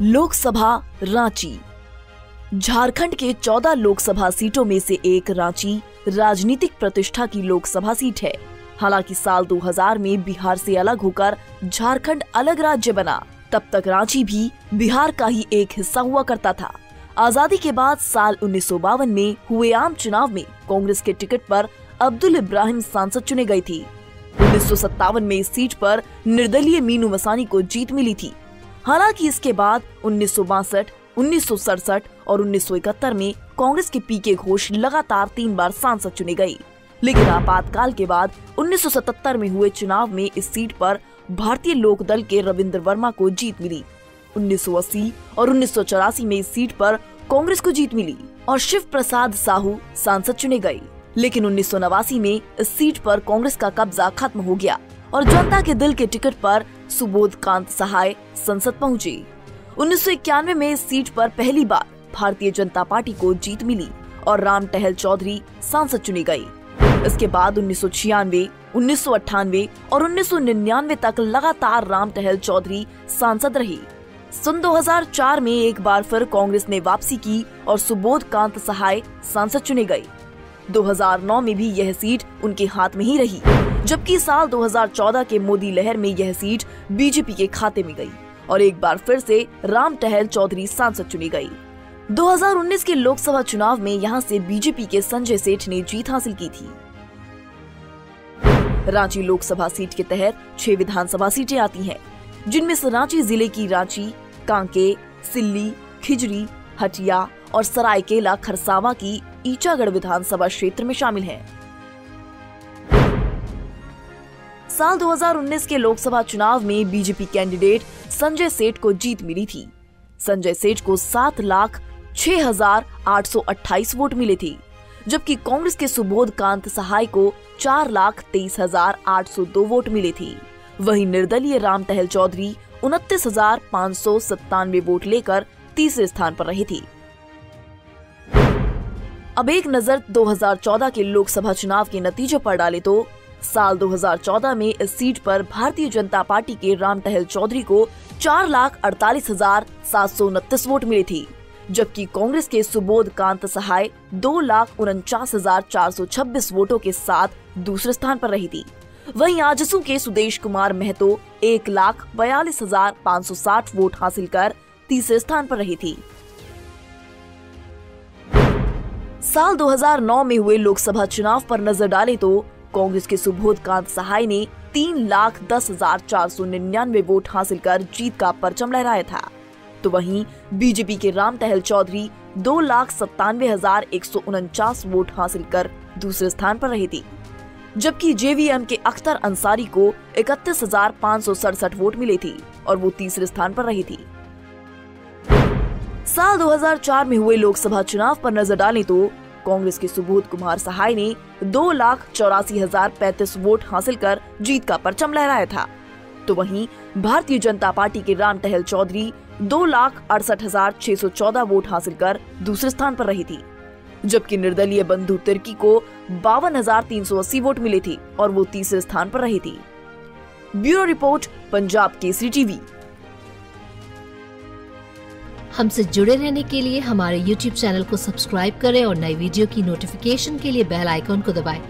लोकसभा रांची। झारखंड के 14 लोकसभा सीटों में से एक रांची राजनीतिक प्रतिष्ठा की लोकसभा सीट है। हालांकि साल 2000 में बिहार से अलग होकर झारखंड अलग राज्य बना, तब तक रांची भी बिहार का ही एक हिस्सा हुआ करता था। आजादी के बाद साल 1952 में हुए आम चुनाव में कांग्रेस के टिकट पर अब्दुल इब्राहिम सांसद चुने गए थे। 1957 में इस सीट पर निर्दलीय मीनू मसानी को जीत मिली थी। हालांकि इसके बाद 1962, 1967 और 1971 में कांग्रेस के पीके घोष लगातार 3 बार सांसद चुने गए। लेकिन आपातकाल के बाद 1977 में हुए चुनाव में इस सीट पर भारतीय लोक दल के रविंद्र वर्मा को जीत मिली। 1980 और 1984 में इस सीट पर कांग्रेस को जीत मिली और शिव प्रसाद साहू सांसद चुने गए। लेकिन 1989 में इस सीट पर कांग्रेस का कब्जा खत्म हो गया और जनता के दिल के टिकट पर सुबोध कांत सहाय संसद पहुंचे। 1991 में इस सीट पर पहली बार भारतीय जनता पार्टी को जीत मिली और राम टहल चौधरी सांसद चुने गए। इसके बाद 1996, 1998 और 1999 तक लगातार राम टहल चौधरी सांसद रहे। सन 2004 में एक बार फिर कांग्रेस ने वापसी की और सुबोध कांत सहाय सांसद चुने गए। 2009 में भी यह सीट उनके हाथ में ही रही, जबकि साल 2014 के मोदी लहर में यह सीट बीजेपी के खाते में गई और एक बार फिर से राम टहल चौधरी सांसद चुनी गई। 2019 के लोकसभा चुनाव में यहां से बीजेपी के संजय सेठ ने जीत हासिल की थी। रांची लोकसभा सीट के तहत 6 विधानसभा सीटें आती हैं, जिनमें से रांची जिले की रांची, कांके, सिल्ली, खिजरी, हटिया और सरायकेला खरसावां की ईचागढ़ विधानसभा क्षेत्र में शामिल हैं। साल 2019 के लोकसभा चुनाव में बीजेपी कैंडिडेट संजय सेठ को जीत मिली थी। संजय सेठ को 7,06,828 वोट मिले थे, जबकि कांग्रेस के सुबोध कांत सहाय को 4,23,802 वोट मिले थे। वहीं निर्दलीय राम टहल चौधरी 29,597 वोट लेकर तीसरे स्थान पर रहे थे। अब एक नजर 2014 के लोकसभा चुनाव के नतीजे पर डालें तो साल 2014 में इस सीट पर भारतीय जनता पार्टी के राम टहल चौधरी को 4,48,729 वोट मिले थे, जबकि कांग्रेस के सुबोध कांत सहाय 2,49,426 वोटों के साथ दूसरे स्थान पर रही थी। वहीं आजसू के सुदेश कुमार महतो 1,42,560 वोट हासिल कर तीसरे स्थान पर रही थी। साल 2009 में हुए लोकसभा चुनाव पर नजर डालें तो कांग्रेस के सुबोध कांत सहाय ने 3,10,499 वोट हासिल कर जीत का परचम लहराया था, तो वहीं बीजेपी के राम टहल चौधरी 2,97,149 वोट हासिल कर दूसरे स्थान पर रही थी, जबकि जेवीएम के अख्तर अंसारी को 31,567 वोट मिले थे और वो तीसरे स्थान पर रही थी। साल 2004 में हुए लोकसभा चुनाव पर नजर डालें तो कांग्रेस के सुबोध कुमार सहाय ने 2,84,035 वोट हासिल कर जीत का परचम लहराया था, तो वहीं भारतीय जनता पार्टी के राम टहल चौधरी 2,68,614 वोट हासिल कर दूसरे स्थान पर रही थी, जबकि निर्दलीय बंधु तिर्की को 52,380 वोट मिले थे और वो तीसरे स्थान पर रही थी। Bureau report, Punjab Kesari TV. हमसे जुड़े रहने के लिए हमारे YouTube चैनल को सब्सक्राइब करें और नई वीडियो की नोटिफिकेशन के लिए बेल आइकॉन को दबाएं।